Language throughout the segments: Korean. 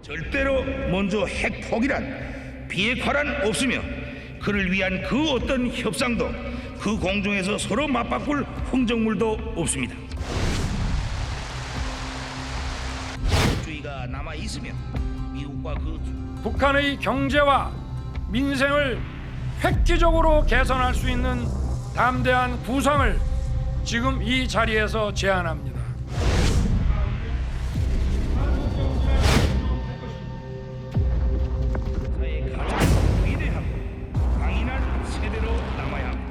절대로 먼저 핵 포기란 비핵화란 없으며 그를 위한 그 어떤 협상도 그 공중에서 서로 맞바꿀 흥정물도 없습니다. 주의가 남아 있으며 미국과 그 북한의 경제와 민생을 획기적으로 개선할 수 있는 담대한 구상을 지금 이 자리에서 제안합니다. 사회의 가장 위대하고 강인한 세대로 남아야 합니다.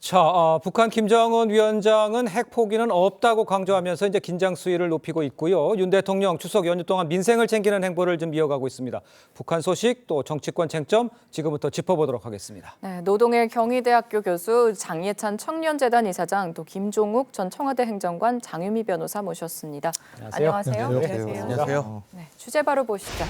자, 북한 김정은 위원장은 핵 포기는 없다고 강조하면서 이제 긴장 수위를 높이고 있고요. 윤 대통령 추석 연휴 동안 민생을 챙기는 행보를 좀 이어가고 있습니다. 북한 소식 또 정치권 쟁점 지금부터 짚어보도록 하겠습니다. 네, 노동일 경희대학교 교수, 장예찬 청년재단 이사장, 또 김종욱 전 청와대 행정관, 장유미 변호사 모셨습니다. 안녕하세요. 안녕하세요. 네, 주제 바로 보시죠.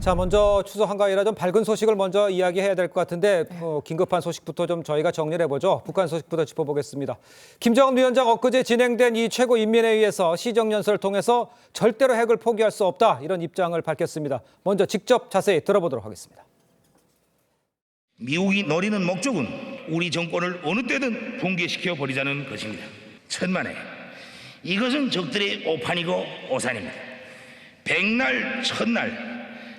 자, 먼저 추석 한가위라 좀 밝은 소식을 먼저 이야기해야 될 것 같은데 긴급한 소식부터 좀 저희가 정리를 해보죠. 북한 소식부터 짚어보겠습니다. 김정은 위원장 엊그제 진행된 이 최고인민회의에서 시정연설을 통해서 절대로 핵을 포기할 수 없다 이런 입장을 밝혔습니다. 먼저 직접 자세히 들어보도록 하겠습니다. 미국이 노리는 목적은 우리 정권을 어느 때든 붕괴시켜 버리자는 것입니다. 천만에 이것은 적들의 오판이고 오산입니다. 백날 첫날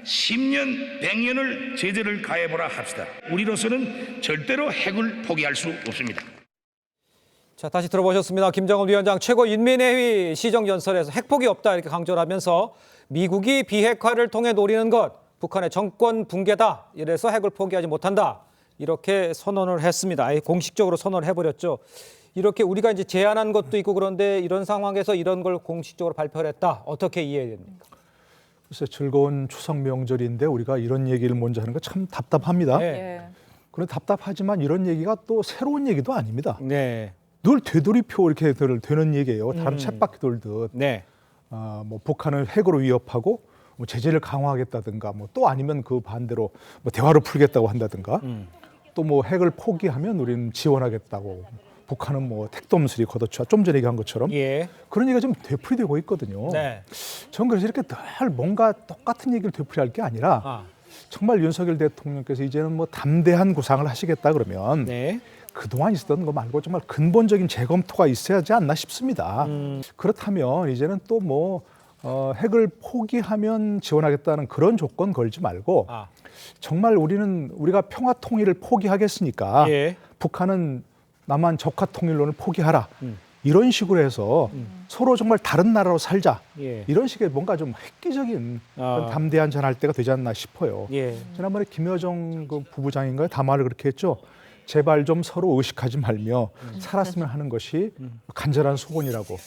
10년, 100년을 제재를 가해보라 합시다. 우리로서는 절대로 핵을 포기할 수 없습니다. 자, 다시 들어보셨습니다. 김정은 위원장 최고인민회의 시정연설에서 핵 포기 없다 이렇게 강조를 하면서 미국이 비핵화를 통해 노리는 것, 북한의 정권 붕괴다. 이래서 핵을 포기하지 못한다. 이렇게 선언을 했습니다. 아예 공식적으로 선언을 해버렸죠. 이렇게 우리가 이제 제안한 것도 있고 그런데 이런 상황에서 이런 걸 공식적으로 발표를 했다. 어떻게 이해해야 됩니까? 글쎄 즐거운 추석 명절인데 우리가 이런 얘기를 먼저 하는 거 참 답답합니다. 네. 그런데 답답하지만 이런 얘기가 또 새로운 얘기도 아닙니다. 네. 늘 되돌이표 이렇게 되는 얘기예요. 다른 쳇바퀴 돌듯. 네. 뭐 북한을 핵으로 위협하고 뭐 제재를 강화하겠다든가 뭐 또 아니면 그 반대로 뭐 대화를 풀겠다고 한다든가 또 뭐 핵을 포기하면 우리는 지원하겠다고. 북한은 뭐 택돔스리 걷어차 좀 전에 얘기한 것처럼 예. 그런 얘기가 좀 되풀이되고 있거든요. 네. 전 그래서 이렇게 늘 뭔가 똑같은 얘기를 되풀이할 게 아니라 정말 윤석열 대통령께서 이제는 뭐 담대한 구상을 하시겠다 그러면 네. 그동안 있었던 거 말고 정말 근본적인 재검토가 있어야 하지 않나 싶습니다. 그렇다면 이제는 또 뭐 핵을 포기하면 지원하겠다는 그런 조건 걸지 말고 정말 우리가 평화 통일을 포기하겠으니까 예. 북한은 남한 적화 통일론을 포기하라. 이런 식으로 해서 서로 정말 다른 나라로 살자. 예. 이런 식의 뭔가 좀 획기적인 그런 담대한 전할 때가 되지 않나 싶어요. 예. 지난번에 김여정 그 부부장인가요? 담화를 그렇게 했죠. 제발 좀 서로 의식하지 말며 살았으면 하는 것이 간절한 소원이라고.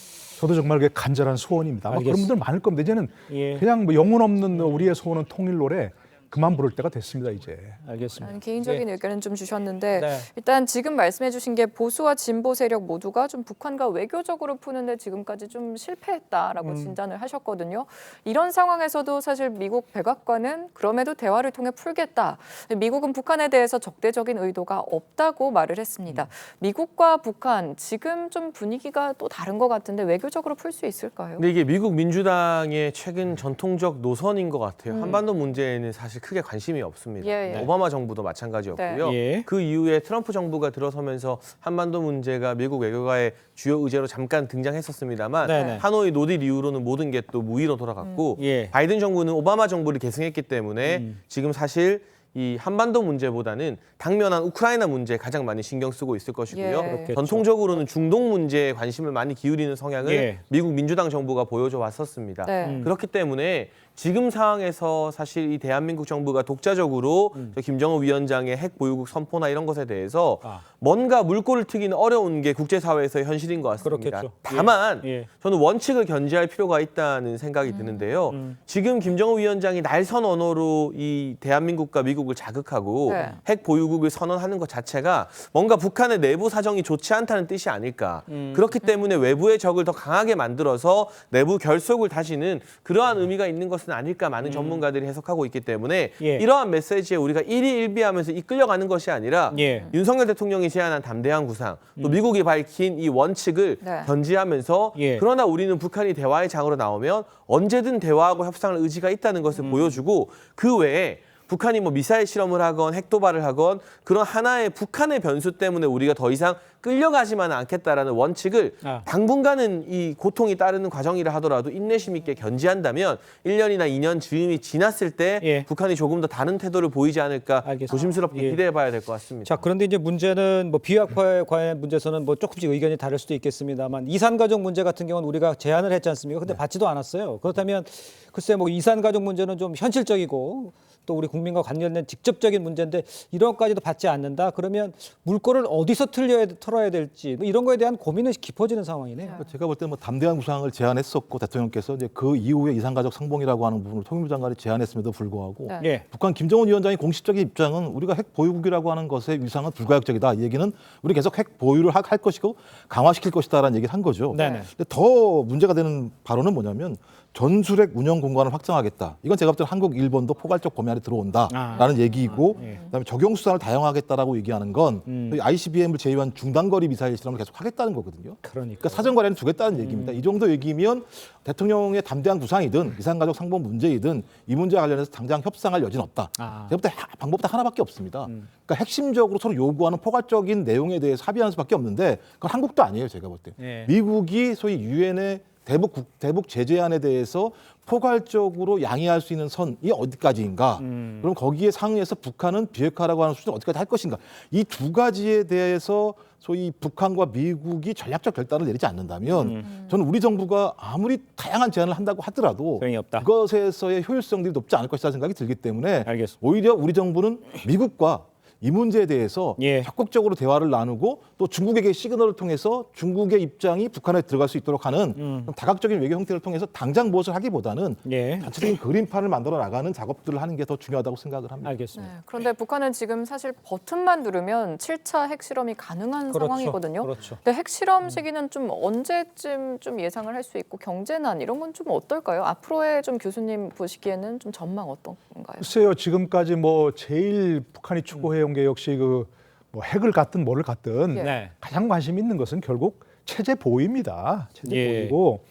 저도 정말 그게 간절한 소원입니다. 아마 그런 분들 많을 겁니다. 이제는 예. 그냥 뭐 영혼 없는 우리의 소원은 통일 노래 그만 부를 때가 됐습니다, 이제. 알겠습니다. 개인적인 의견은 좀 주셨는데 네. 일단 지금 말씀해 주신 게 보수와 진보 세력 모두가 좀 북한과 외교적으로 푸는데 지금까지 좀 실패했다라고 진단을 하셨거든요. 이런 상황에서도 사실 미국 백악관은 그럼에도 대화를 통해 풀겠다. 미국은 북한에 대해서 적대적인 의도가 없다고 말을 했습니다. 미국과 북한 지금 좀 분위기가 또 다른 것 같은데 외교적으로 풀 수 있을까요? 근데 이게 미국 민주당의 최근 전통적 노선인 것 같아요. 한반도 문제에는 사실 크게 관심이 없습니다. 예. 오바마 정부도 마찬가지였고요. 네. 예. 그 이후에 트럼프 정부가 들어서면서 한반도 문제가 미국 외교가의 주요 의제로 잠깐 등장했었습니다만 네네. 하노이 노딜 이후로는 모든 게 또 무위로 돌아갔고 예. 바이든 정부는 오바마 정부를 계승했기 때문에 지금 사실 이 한반도 문제보다는 당면한 우크라이나 문제에 가장 많이 신경 쓰고 있을 것이고요. 예. 전통적으로는 중동 문제에 관심을 많이 기울이는 성향을 예. 미국 민주당 정부가 보여줘 왔었습니다. 네. 그렇기 때문에 지금 상황에서 사실 이 대한민국 정부가 독자적으로 저 김정은 위원장의 핵 보유국 선포나 이런 것에 대해서 뭔가 물꼬를 트기는 어려운 게 국제사회에서의 현실인 것 같습니다. 그렇겠죠. 다만 예. 저는 원칙을 견지할 필요가 있다는 생각이 드는데요. 지금 김정은 위원장이 날선 언어로 이 대한민국과 미국 보유국을 자극하고 네. 핵 보유국을 선언하는 것 자체가 뭔가 북한의 내부 사정이 좋지 않다는 뜻이 아닐까. 그렇기 때문에 외부의 적을 더 강하게 만들어서 내부 결속을 다지는 그러한 의미가 있는 것은 아닐까 많은 전문가들이 해석하고 있기 때문에 예. 이러한 메시지에 우리가 일희일비하면서 이끌려가는 것이 아니라 예. 윤석열 대통령이 제안한 담대한 구상, 또 미국이 밝힌 이 원칙을 네. 견지하면서 예. 그러나 우리는 북한이 대화의 장으로 나오면 언제든 대화하고 협상할 의지가 있다는 것을 보여주고 그 외에 북한이 뭐 미사일 실험을 하건 핵 도발을 하건 그런 하나의 북한의 변수 때문에 우리가 더 이상 끌려가지만은 않겠다라는 원칙을 당분간은 이 고통이 따르는 과정이라 하더라도 인내심 있게 견지한다면 1년이나 2년 즈음이 지났을 때 예. 북한이 조금 더 다른 태도를 보이지 않을까 알겠습니다. 조심스럽게 예. 기대해봐야 될 것 같습니다. 자, 그런데 이제 문제는 뭐 비핵화에 관한 문제에서는 뭐 조금씩 의견이 다를 수도 있겠습니다만 이산가족 문제 같은 경우는 우리가 제안을 했지 않습니까? 근데 받지도 않았어요. 그렇다면 글쎄 뭐 이산가족 문제는 좀 현실적이고 또 우리 국민과 관련된 직접적인 문제인데 이런 것까지도 받지 않는다. 그러면 물꼬를 어디서 털어야 될지 뭐 이런 거에 대한 고민은 깊어지는 상황이네요. 제가 볼 때 뭐 담대한 구상을 제안했었고 대통령께서 이제 그 이후에 이산가족 상봉이라고 하는 부분을 통일부 장관이 제안했음에도 불구하고 네. 예. 북한 김정은 위원장의 공식적인 입장은 우리가 핵 보유국이라고 하는 것의 위상은 불가역적이다. 이 얘기는 우리 계속 핵 보유를 할 것이고 강화시킬 것이다라는 얘기를 한 거죠. 네네. 근데 더 문제가 되는 발언은 뭐냐면 전술핵 운영 공간을 확장하겠다. 이건 제가 볼 때 한국, 일본도 포괄적 범위 안에 들어온다라는 얘기이고 그다음에 적용 수단을 다양화하겠다라고 얘기하는 건 ICBM을 제외한 중단거리 미사일 실험을 계속 하겠다는 거거든요. 그러니까 사정거리는 두겠다는 얘기입니다. 이 정도 얘기면 대통령의 담대한 구상이든 이산가족 상봉 문제이든 이 문제와 관련해서 당장 협상할 여지는 없다. 제가 볼 때 방법도 하나밖에 없습니다. 그러니까 핵심적으로 서로 요구하는 포괄적인 내용에 대해서 합의하는 수밖에 없는데 그건 한국도 아니에요. 제가 볼 때. 예. 미국이 소위 유엔의 대북 제재안에 대해서 포괄적으로 양해할 수 있는 선이 어디까지인가? 그럼 거기에 상응해서 북한은 비핵화라고 하는 수준을 어디까지 할 것인가? 이 두 가지에 대해서 소위 북한과 미국이 전략적 결단을 내리지 않는다면 저는 우리 정부가 아무리 다양한 제안을 한다고 하더라도 소용이 없다. 그것에서의 효율성들이 높지 않을 것이라는 생각이 들기 때문에 알겠습니다. 오히려 우리 정부는 미국과 이 문제에 대해서 예. 적극적으로 대화를 나누고 또 중국에게 시그널을 통해서 중국의 입장이 북한에 들어갈 수 있도록 하는 다각적인 외교 형태를 통해서 당장 무엇을 하기보다는 예. 전체적인 그림판을 만들어 나가는 작업들을 하는 게 더 중요하다고 생각을 합니다. 알겠습니다. 네, 그런데 북한은 지금 사실 버튼만 누르면 7차 핵실험이 가능한 그렇죠. 상황이거든요. 그렇죠. 근데 핵실험 시기는 좀 언제쯤 좀 예상을 할 수 있고 경제난 이런 건 좀 어떨까요? 앞으로의 좀 교수님 보시기에는 좀 전망 어떤가요? 글쎄요, 지금까지 뭐 제일 북한이 추구해온 게 역시 그 뭐 핵을 갖든 뭐를 갖든 예. 네. 가장 관심 있는 것은 결국 체제 보위입니다. 체제 예. 보위고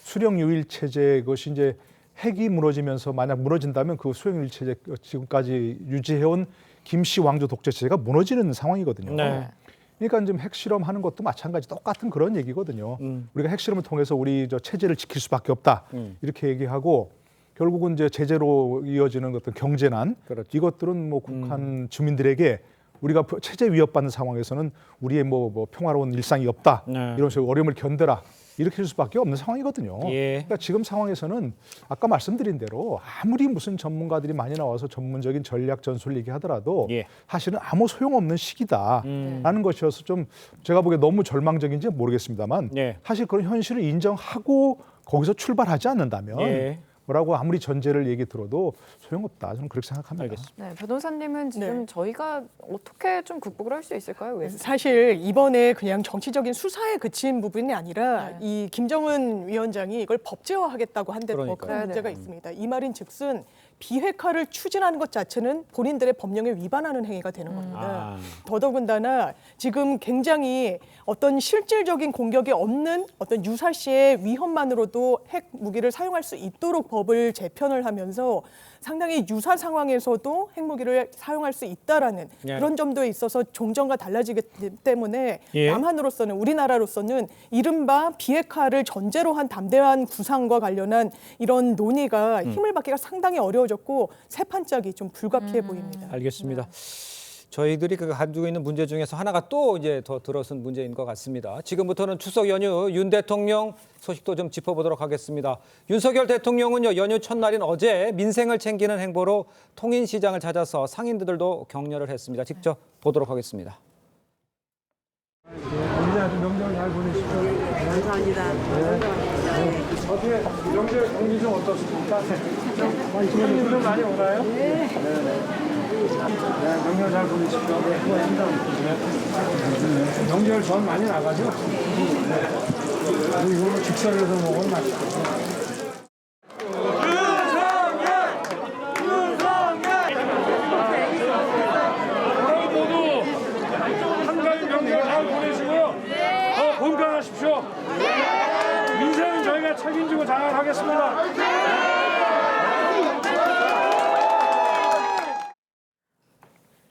수령 유일 체제 그것이 이제 핵이 무너지면서 만약 무너진다면 그 수령 유일 체제 지금까지 유지해온 김씨 왕조 독재 체제가 무너지는 상황이거든요. 네. 그러니까 지금 핵실험하는 것도 마찬가지 똑같은 그런 얘기거든요. 우리가 핵실험을 통해서 우리 저 체제를 지킬 수밖에 없다 이렇게 얘기하고 결국은 이제 제재로 이어지는 어떤 경제난 그렇죠. 이것들은 뭐 북한 주민들에게 우리가 체제 위협받는 상황에서는 우리의 뭐 평화로운 일상이 없다 네. 이런 식으로 어려움을 견뎌라 이렇게 할 수밖에 없는 상황이거든요. 예. 그러니까 지금 상황에서는 아까 말씀드린 대로 아무리 무슨 전문가들이 많이 나와서 전문적인 전략 전술 얘기하더라도 예. 사실은 아무 소용없는 시기다라는 것이어서 좀 제가 보기에 너무 절망적인지 모르겠습니다만 예. 사실 그런 현실을 인정하고 거기서 출발하지 않는다면 예. 뭐라고 아무리 전제를 얘기 들어도 소용없다. 저는 그렇게 생각합니다. 알겠습니다. 네, 변호사님은 지금 저희가 어떻게 좀 극복을 할 수 있을까요? 왜? 사실 이번에 그냥 정치적인 수사에 그친 부분이 아니라 이 김정은 위원장이 이걸 법제화하겠다고 한데 더 그러니까요. 큰 문제가 있습니다. 이 말인즉슨 비핵화를 추진하는 것 자체는 본인들의 법령에 위반하는 행위가 되는 겁니다. 더더군다나 지금 굉장히 어떤 실질적인 공격이 없는 어떤 유사시의 위협만으로도 핵 무기를 사용할 수 있도록 법을 제편을 하면서 상당히 유사 상황에서도 핵무기를 사용할 수 있다라는 예. 그런 점도에 있어서 종전과 달라지기 때문에 예. 남한으로서는 우리나라로서는 이른바 비핵화를 전제로 한 담대한 구상과 관련한 이런 논의가 힘을 받기가 상당히 어려워졌고 새 판짝이 좀 불가피해 보입니다. 알겠습니다. 저희들이 가지고 있는 문제 중에서 하나가 또 이제 더 들어선 문제인 것 같습니다. 지금부터는 추석 연휴 윤 대통령 소식도 좀 짚어보도록 하겠습니다. 윤석열 대통령은요, 연휴 첫날인 어제 민생을 챙기는 행보로 통인시장을 찾아서 상인들도 격려를 했습니다. 직접 보도록 하겠습니다. 명절 잘 보내십시오. 감사합니다. 어떻게 명절 경기 좀 어떻습니까? 손님들 많이 오나요? 네. 명절 잘 보내십시오. 명절 전 많이 나가죠? 그리고 직설해서 먹으면 맛있어요. 건강하십시오. 민생은 저희가 책임지고 잘 하겠습니다.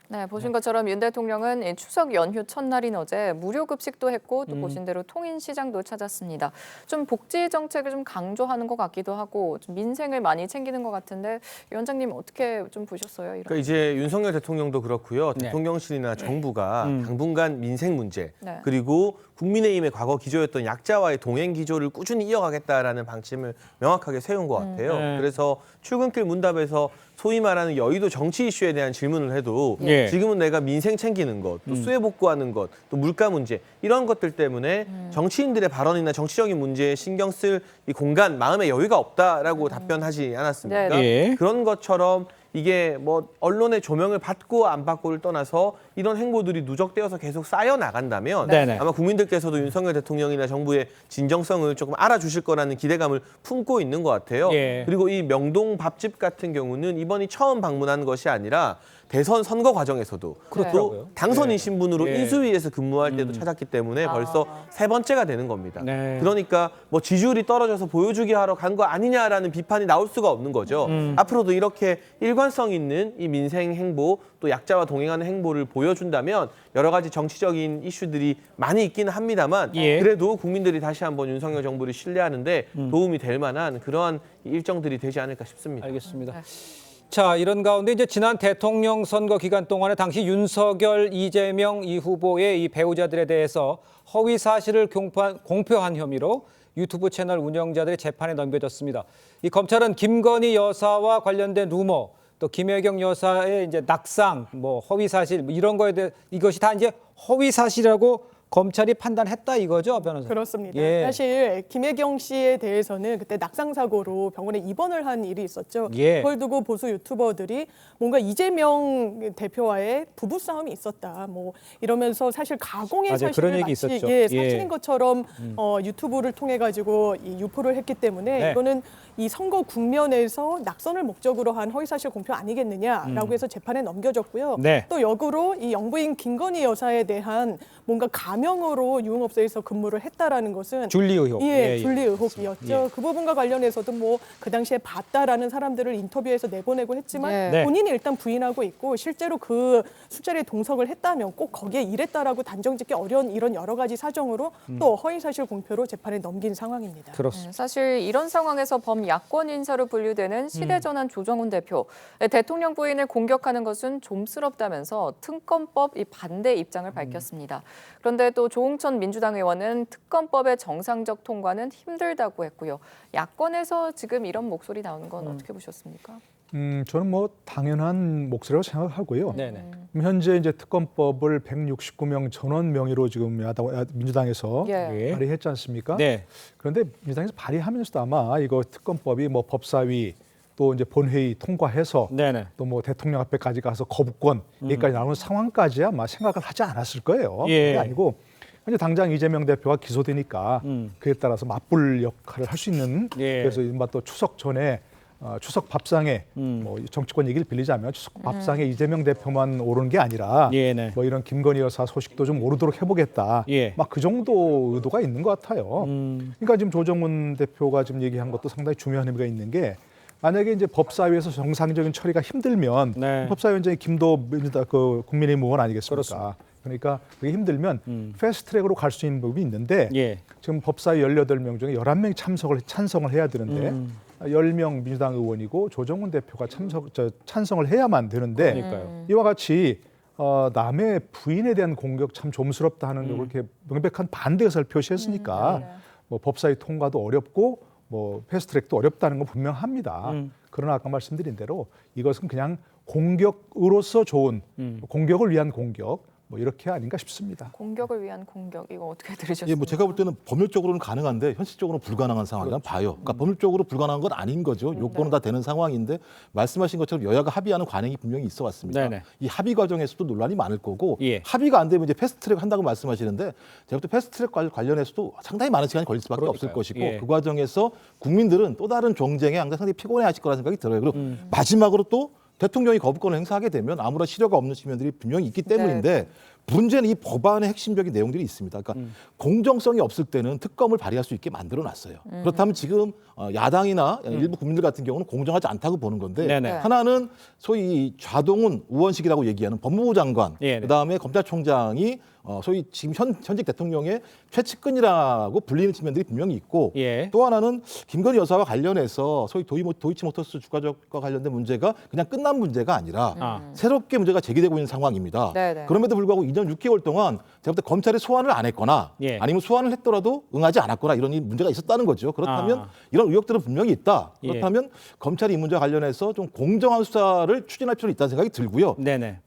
네, 보신 것처럼 윤 대통령은 이 추석 연휴 첫날인 어제 무료 급식도 했고 또 보신 대로 통인시장도 찾았습니다. 좀 복지 정책을 좀 강조하는 것 같기도 하고 좀 민생을 많이 챙기는 것 같은데 위원장님 어떻게 좀 보셨어요? 이런. 그러니까 이제 윤석열 대통령도 그렇고요. 네. 대통령실이나 정부가 당분간 민생 문제 네. 그리고 국민의힘의 과거 기조였던 약자와의 동행 기조를 꾸준히 이어가겠다라는 방침을 명확하게 세운 것 같아요. 네. 그래서 출근길 문답에서 소위 말하는 여의도 정치 이슈에 대한 질문을 해도 예. 지금은 내가 민생 챙기는 것, 또 수해 복구하는 것, 또 물가 문제 이런 것들 때문에 정치인들의 발언이나 정치적인 문제에 신경 쓸 이 공간, 마음의 여유가 없다라고 답변하지 않았습니까? 네, 네. 그런 것처럼 이게 뭐 언론의 조명을 받고 안 받고를 떠나서 이런 행보들이 누적되어서 계속 쌓여 나간다면 네네. 아마 국민들께서도 윤석열 대통령이나 정부의 진정성을 조금 알아주실 거라는 기대감을 품고 있는 것 같아요. 예. 그리고 이 명동 밥집 같은 경우는 이번이 처음 방문한 것이 아니라 대선 선거 과정에서도 그렇더라고요. 또 당선인 신분으로 예. 인수위에서 근무할 때도 찾았기 때문에 벌써 세 번째가 되는 겁니다. 네. 그러니까 뭐 지지율이 떨어져서 보여주기 하러 간 거 아니냐라는 비판이 나올 수가 없는 거죠. 앞으로도 이렇게 일관성 있는 이 민생 행보 또 약자와 동행하는 행보를 보여준다면 여러 가지 정치적인 이슈들이 많이 있기는 합니다만 예. 그래도 국민들이 다시 한번 윤석열 정부를 신뢰하는데 도움이 될 만한 그러한 일정들이 되지 않을까 싶습니다. 알겠습니다. 자, 이런 가운데 이제 지난 대통령 선거 기간 동안에 당시 윤석열, 이재명 이 후보의 이 배우자들에 대해서 허위 사실을 공표한 혐의로 유튜브 채널 운영자들이 재판에 넘겨졌습니다. 이 검찰은 김건희 여사와 관련된 루머, 또 김혜경 여사의 이제 낙상, 뭐 허위 사실 이런 거에 대해 이것이 다 이제 허위 사실이라고 검찰이 판단했다 이거죠, 변호사? 그렇습니다. 예. 사실 김혜경 씨에 대해서는 그때 낙상 사고로 병원에 입원을 한 일이 있었죠. 예. 그걸 두고 보수 유튜버들이 뭔가 이재명 대표와의 부부 싸움이 있었다. 뭐 이러면서 사실 가공의 맞아요. 사실을 그런 얘기 마치 있었죠. 예, 예. 사실인 것처럼 유튜브를 통해 가지고 이 유포를 했기 때문에 네. 이거는 이 선거 국면에서 낙선을 목적으로 한 허위사실 공표 아니겠느냐라고 해서 재판에 넘겨졌고요. 네. 또 역으로 이 영부인 김건희 여사에 대한 뭔가 가명으로 유흥업소에서 근무를 했다라는 것은 줄리 의혹. 예, 줄리 의혹이었죠. 예. 그 부분과 관련해서도 뭐 그 당시에 봤다라는 사람들을 인터뷰해서 내보내고 했지만 예. 네. 본인이 일단 부인하고 있고 실제로 그 술자리에 동석을 했다면 꼭 거기에 일했다라고 단정짓기 어려운 이런 여러 가지 사정으로 또 허위사실 공표로 재판에 넘긴 상황입니다. 그렇습니다. 사실 이런 상황에서 범야권 인사로 분류되는 시대전환 조정훈 대표 대통령 부인을 공격하는 것은 좀스럽다면서 특검법 이 반대 입장을 밝혔습니다. 그런데 또 조홍천 민주당 의원은 특검법의 정상적 통과는 힘들다고 했고요. 야권에서 지금 이런 목소리 나오는 건 어떻게 보셨습니까? 저는 뭐 당연한 목소리라고 생각하고요. 네네. 현재 이제 특검법을 169명 전원 명의로 지금 민주당에서 예. 발의했지 않습니까? 네. 그런데 민주당에서 발의하면서도 아마 이거 특검법이 뭐 법사위 또 이제 본회의 통과해서 네네. 또 뭐 대통령 앞에까지 가서 거부권 여기까지 나오는 상황까지 아마 생각을 하지 않았을 거예요. 예. 그게 아니고 현재 당장 이재명 대표가 기소되니까 그에 따라서 맞불 역할을 할 수 있는 예. 그래서 이른바 또 추석 전에 추석 밥상에 뭐 정치권 얘기를 빌리자면 추석 밥상에 이재명 대표만 오르는 게 아니라 예, 네. 뭐 이런 김건희 여사 소식도 좀 오르도록 해보겠다. 예. 막 그 정도 의도가 있는 것 같아요. 그러니까 지금 조정훈 대표가 지금 얘기한 것도 상당히 중요한 의미가 있는 게 만약에 이제 법사위에서 정상적인 처리가 힘들면 네. 법사위원장이 김도 그 국민의힘 의원 아니겠습니까? 그렇습니다. 그러니까 그게 힘들면 패스트트랙으로 갈 수 있는 부분이 있는데 예. 지금 법사위 18명 중에 11명이 찬성을 해야 되는데 10명 민주당 의원이고 조정훈 대표가 찬성을 해야만 되는데 그러니까요. 이와 같이 남의 부인에 대한 공격 참 좀스럽다 하는 그렇게 명백한 반대 의사를 표시했으니까 뭐 법사위 통과도 어렵고 뭐 패스트트랙도 어렵다는 건 분명합니다. 그러나 아까 말씀드린 대로 이것은 그냥 공격으로서 좋은 공격을 위한 공격, 뭐 이렇게 아닌가 싶습니다. 공격을 위한 공격 이거 어떻게 들으셨습니까? 예, 뭐 제가 볼 때는 법률적으로는 가능한데 현실적으로는 불가능한 상황이란 봐요. 그러니까 법률적으로 불가능한 건 아닌 거죠. 요건은 다 되는 상황인데 말씀하신 것처럼 여야가 합의하는 관행이 분명히 있어 왔습니다. 네네. 이 합의 과정에서도 논란이 많을 거고 예. 합의가 안 되면 이제 패스트트랙 한다고 말씀하시는데 제가 볼 때 패스트트랙 관련해서도 상당히 많은 시간이 걸릴 수밖에 없을 것이고 예. 그 과정에서 국민들은 또 다른 정쟁에 항상 상당히 피곤해하실 거라는 생각이 들어요. 그리고 마지막으로 또 대통령이 거부권을 행사하게 되면 아무런 실효가 없는 측면들이 분명히 있기 때문인데 문제는 이 법안의 핵심적인 내용들이 있습니다. 그러니까 공정성이 없을 때는 특검을 발의할 수 있게 만들어놨어요. 그렇다면 지금 야당이나 일부 국민들 같은 경우는 공정하지 않다고 보는 건데 네네. 하나는 소위 좌동훈 우원식이라고 얘기하는 법무부 장관, 예. 그다음에 검찰총장이 소위 지금 현직 대통령의 최측근이라고 불리는 측면들이 분명히 있고 예. 또 하나는 김건희 여사와 관련해서 소위 도이치모터스 주가적과 관련된 문제가 그냥 끝난 문제가 아니라 새롭게 문제가 제기되고 있는 상황입니다. 네네. 그럼에도 불구하고 2년 6개월 동안 제가 볼 때 검찰이 소환을 안 했거나 예. 아니면 소환을 했더라도 응하지 않았거나 이런 문제가 있었다는 거죠. 그렇다면 이런 의혹들은 분명히 있다. 그렇다면 검찰이 이 문제와 관련해서 좀 공정한 수사를 추진할 필요가 있다는 생각이 들고요. 네네.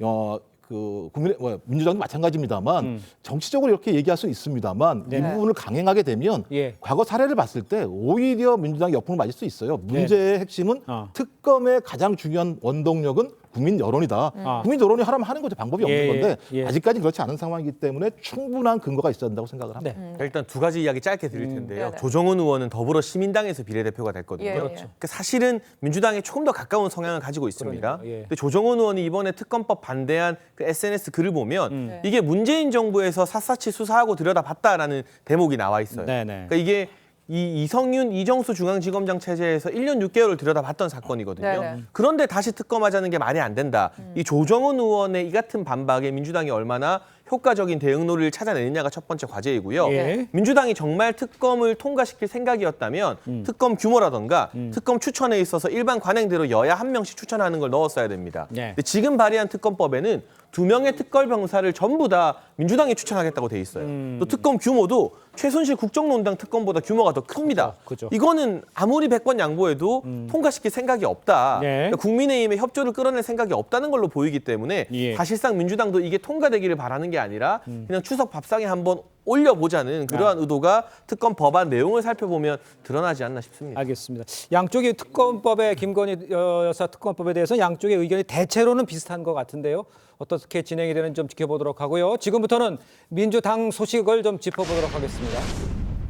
민주당도 마찬가지입니다만 정치적으로 이렇게 얘기할 수 있습니다만 이 부분을 강행하게 되면 예. 과거 사례를 봤을 때 오히려 민주당이 역풍을 맞을 수 있어요. 문제의 핵심은 특검의 가장 중요한 원동력은 국민 여론이다. 국민 여론이 하라면 하는 거죠. 방법이 없는 건데 아직까지 그렇지 않은 상황이기 때문에 충분한 근거가 있어야 된다고 생각을 합니다. 일단 두 가지 이야기 짧게 드릴 텐데요. 네네. 조정훈 의원은 더불어 시민당에서 비례대표가 됐거든요. 예, 그렇죠. 그러니까 사실은 민주당에 조금 더 가까운 성향을 가지고 있습니다. 그러니까, 예. 근데 조정훈 의원이 이번에 특검법 반대한 그 SNS 글을 보면 이게 문재인 정부에서 샅샅이 수사하고 들여다봤다라는 대목이 나와 있어요. 네네. 그러니까 이게 이성윤, 이정수 중앙지검장 체제에서 1년 6개월을 들여다봤던 사건이거든요. 네네. 그런데 다시 특검하자는 게 말이 안 된다. 이 조정훈 의원의 이 같은 반박에 민주당이 얼마나 효과적인 대응로를 찾아내느냐가 첫 번째 과제이고요. 예. 민주당이 정말 특검을 통과시킬 생각이었다면 특검 규모라던가 특검 추천에 있어서 일반 관행대로 여야 한 명씩 추천하는 걸 넣었어야 됩니다. 네. 근데 지금 발의한 특검법에는 2명의 특검병사를 전부 다 민주당이 추천하겠다고 돼 있어요. 또 특검 규모도 최순실 국정농단 특검보다 규모가 더 큽니다. 그죠. 이거는 아무리 100번 양보해도 통과시킬 생각이 없다. 네. 그러니까 국민의힘의 협조를 끌어낼 생각이 없다는 걸로 보이기 때문에 예. 사실상 민주당도 이게 통과되기를 바라는 게 아니라 그냥 추석 밥상에 한번 올려보자는 그러한 의도가 특검 법안 내용을 살펴보면 드러나지 않나 싶습니다. 알겠습니다. 양쪽의 특검법에 김건희 여사 특검법에 대해서 양쪽의 의견이 대체로는 비슷한 것 같은데요. 어떻게 진행이 되는지 좀 지켜보도록 하고요. 지금부터는 민주당 소식을 좀 짚어보도록 하겠습니다.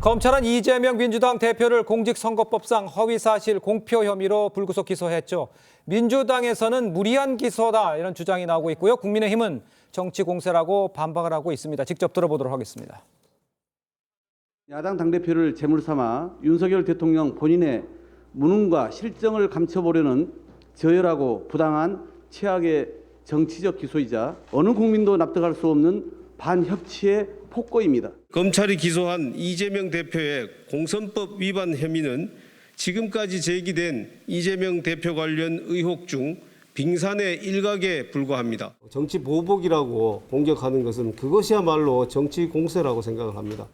검찰은 이재명 민주당 대표를 공직선거법상 허위사실 공표 혐의로 불구속 기소했죠. 민주당에서는 무리한 기소다 이런 주장이 나오고 있고요. 국민의힘은 정치 공세라고 반박을 하고 있습니다. 직접 들어보도록 하겠습니다. 야당 당대표를 제물 삼아 윤석열 대통령 본인의 무능과 실정을 감춰보려는 저열하고 부당한 최악의 정치적 기소이자 어느 국민도 납득할 수 없는 반협치의 폭거입니다. 검찰이 기소한 이재명 대표의 공선법 위반 혐의는 지금까지 제기된 이재명 대표 관련 의혹 중 빙산의 일각에 불과합니다. 정치 보복이라고 공격하는 것은 그것이야말로 정치 공세라고 생각을 합니다.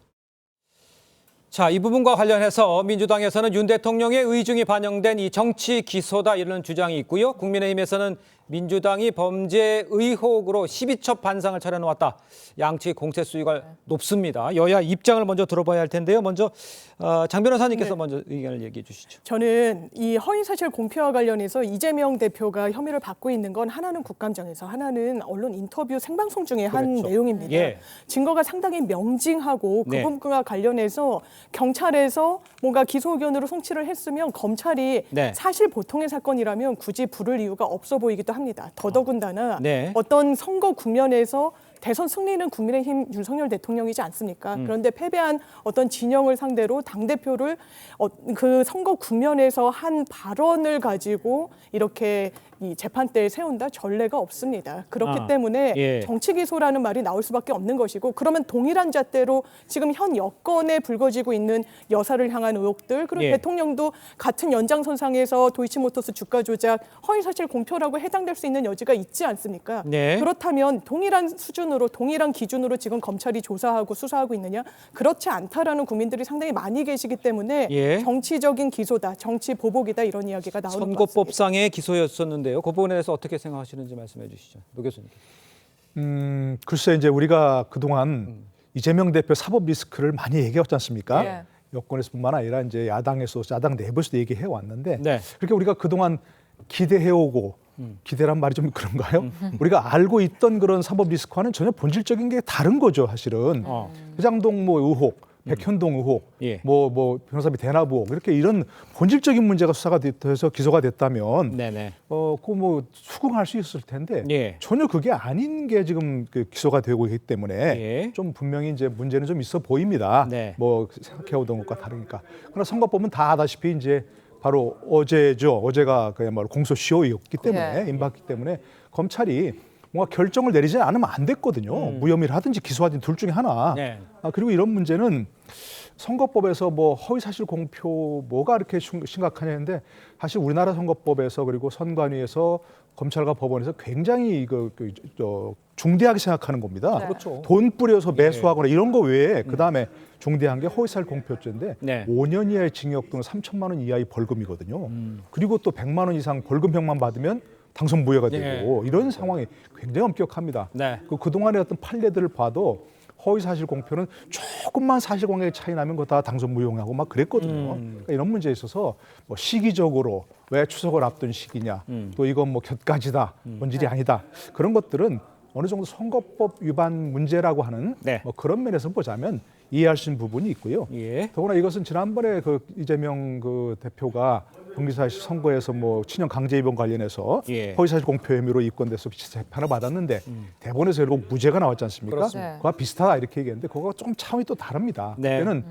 자, 이 부분과 관련해서 민주당에서는 윤 대통령의 의중이 반영된 이 정치 기소다 이런 주장이 있고요. 국민의힘에서는 민주당이 범죄 의혹으로 12첩 반상을 차려놓았다. 양측 공세 수위가 높습니다. 여야 입장을 먼저 들어봐야 할 텐데요. 먼저 장 변호사님께서 먼저 의견을 얘기해 주시죠. 저는 이 허위사실 공표와 관련해서 이재명 대표가 혐의를 받고 있는 건 하나는 국감장에서 하나는 언론 인터뷰 생방송 중에 한 그렇죠. 내용입니다. 예. 증거가 상당히 명징하고 그 네. 부분과 관련해서 경찰에서 뭔가 기소 의견으로 송치를 했으면 검찰이 네. 사실 보통의 사건이라면 굳이 부를 이유가 없어 보이기도 합니다. 더더군다나 네. 어떤 선거 국면에서 대선 승리는 국민의힘 윤석열 대통령이지 않습니까? 그런데 패배한 어떤 진영을 상대로 당대표를 그 선거 국면에서 한 발언을 가지고 이렇게 이 재판대에 세운다? 전례가 없습니다. 그렇기 때문에 예. 정치 기소라는 말이 나올 수밖에 없는 것이고 그러면 동일한 잣대로 지금 현 여건에 불거지고 있는 여사를 향한 의혹들 그리고 예. 대통령도 같은 연장선상에서 도이치모터스 주가 조작 허위사실 공표라고 해당될 수 있는 여지가 있지 않습니까? 네. 그렇다면 동일한 수준으로 동일한 기준으로 지금 검찰이 조사하고 수사하고 있느냐? 그렇지 않다라는 국민들이 상당히 많이 계시기 때문에 예. 정치적인 기소다, 정치 보복이다 이런 이야기가 나오는 것 같습니다. 선거법상의 기소였었는데요. 그 부분에 대해서 어떻게 생각하시는지 말씀해 주시죠. 노 교수님. 글쎄 이제 우리가 그동안 이재명 대표 사법 리스크를 많이 얘기했지 않습니까? 예. 여권에서뿐만 아니라 이제 야당 내부에서도 얘기해 왔는데 네. 그렇게 우리가 그동안 기대해오고 기대란 말이 좀 그런가요? 우리가 알고 있던 그런 사법 리스크와는 전혀 본질적인 게 다른 거죠, 사실은. 회장동 뭐 의혹, 백현동 의혹, 예. 뭐 변호사비 대납 의혹 이렇게 이런 본질적인 문제가 수사가 돼서 기소가 됐다면 네네. 그거 뭐 수긍할 수 있을 텐데 예. 전혀 그게 아닌 게 지금 그 기소가 되고 있기 때문에 예. 좀 분명히 이제 문제는 좀 있어 보입니다. 네. 뭐 생각해오던 것과 다르니까. 그러나 선거법은 다 아다시피 이제 바로 어제죠. 어제가 그야말로 공소시효였기 때문에 예. 임박했기 때문에 검찰이 뭔가 결정을 내리지 않으면 안 됐거든요. 무혐의를 하든지 기소하든지 둘 중에 하나. 네. 그리고 이런 문제는 선거법에서 뭐 허위사실 공표 뭐가 이렇게 심각하냐는데 사실 우리나라 선거법에서 그리고 선관위에서 검찰과 법원에서 굉장히 중대하게 생각하는 겁니다. 네. 그렇죠. 돈 뿌려서 매수하거나 이런 거 외에 그다음에 중대한 게 허위사실 공표죄인데 네. 5년 이하의 징역 또는 3천만 원 이하의 벌금이거든요. 그리고 또 100만 원 이상 벌금형만 받으면 당선 무효가 되고 이런 상황이 굉장히 엄격합니다. 네. 그동안의 어떤 판례들을 봐도 허위사실 공표는 조금만 사실관계 차이 나면 그거 다 당선 무효하고 막 그랬거든요. 그러니까 이런 문제에 있어서 뭐 시기적으로 왜 추석을 앞둔 시기냐, 또 이건 뭐 곁가지다, 본질이 아니다 그런 것들은 어느 정도 선거법 위반 문제라고 하는 네. 뭐 그런 면에서 보자면 이해할 수 있는 부분이 있고요. 예. 더구나 이것은 지난번에 그 이재명 그 대표가 경기사실 선거에서 뭐 친형 강제 입원 관련해서 예. 허위사실 공표 혐의로 입건돼서 재판을 받았는데 대법원에서 결국 무죄가 나왔지 않습니까? 그렇습니다. 그와 비슷하다 이렇게 얘기했는데 그거가 조금 차원이 또 다릅니다. 네. 그때는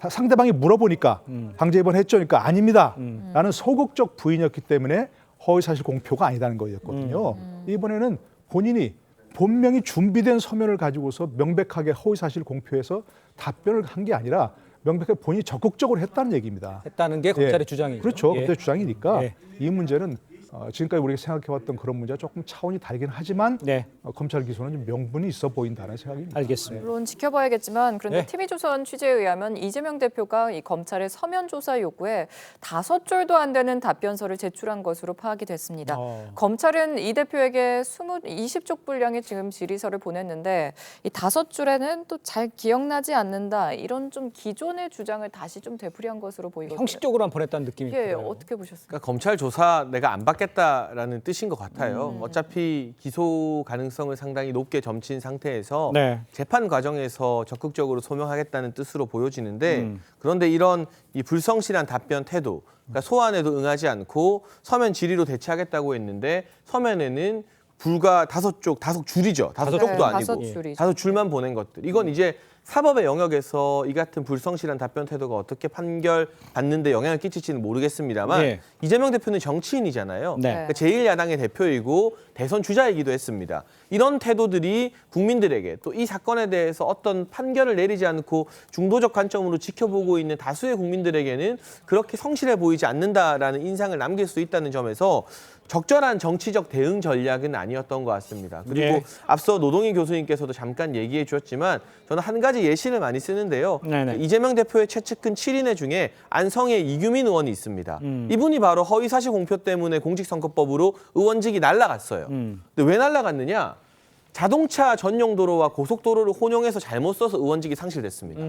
상대방이 물어보니까 강제 입원했죠, 그러니까 아닙니다. 라는 소극적 부인이었기 때문에 허위사실 공표가 아니다는 거였거든요. 이번에는 본인이 분명히 준비된 서면을 가지고서 명백하게 허위사실 공표해서 답변을 한 게 아니라 명백하게 본인이 적극적으로 했다는 얘기입니다. 했다는 게 검찰의 예. 주장이죠. 그렇죠. 예. 검찰의 주장이니까 예. 이 문제는 지금까지 우리가 생각해왔던 그런 문제와 조금 차원이 다르긴 하지만 네. 검찰 기소는 좀 명분이 있어 보인다는 생각입니다. 알겠습니다. 물론 지켜봐야겠지만 그런데 네. TV조선 취재에 의하면 이재명 대표가 이 검찰의 서면 조사 요구에 5줄도 안 되는 답변서를 제출한 것으로 파악이 됐습니다. 검찰은 이 대표에게 20쪽 분량의 지금 질의서를 보냈는데 이 5줄에는 또 잘 기억나지 않는다 이런 좀 기존의 주장을 다시 좀 되풀이한 것으로 보이거든요. 형식적으로만 보냈다는 느낌이 예, 들어요. 어떻게 보셨습니까? 그러니까 검찰 조사 내가 안 받겠다라는 뜻인 것 같아요. 어차피 기소 가능성을 상당히 높게 점친 상태에서 네. 재판 과정에서 적극적으로 소명하겠다는 뜻으로 보여지는데 그런데 이런 이 불성실한 답변 태도, 그러니까 소환에도 응하지 않고 서면 질의로 대체하겠다고 했는데 서면에는 불과 5줄이죠. 5쪽도 네, 아니고 5줄이죠. 5줄만 보낸 것들. 이건 이제 사법의 영역에서 이 같은 불성실한 답변 태도가 어떻게 판결받는데 영향을 끼칠지는 모르겠습니다만 네. 이재명 대표는 정치인이잖아요. 네. 그러니까 제1야당의 대표이고 대선 주자이기도 했습니다. 이런 태도들이 국민들에게 또 이 사건에 대해서 어떤 판결을 내리지 않고 중도적 관점으로 지켜보고 있는 다수의 국민들에게는 그렇게 성실해 보이지 않는다라는 인상을 남길 수 있다는 점에서 적절한 정치적 대응 전략은 아니었던 것 같습니다. 그리고 예. 앞서 노동희 교수님께서도 잠깐 얘기해 주셨지만 저는 한 가지 예시를 많이 쓰는데요. 네네. 이재명 대표의 최측근 7인회 중에 안성의 이규민 의원이 있습니다. 이분이 바로 허위사실 공표 때문에 공직선거법으로 의원직이 날아갔어요. 근데 왜 날아갔느냐? 자동차 전용 도로와 고속도로를 혼용해서 잘못 써서 의원직이 상실됐습니다.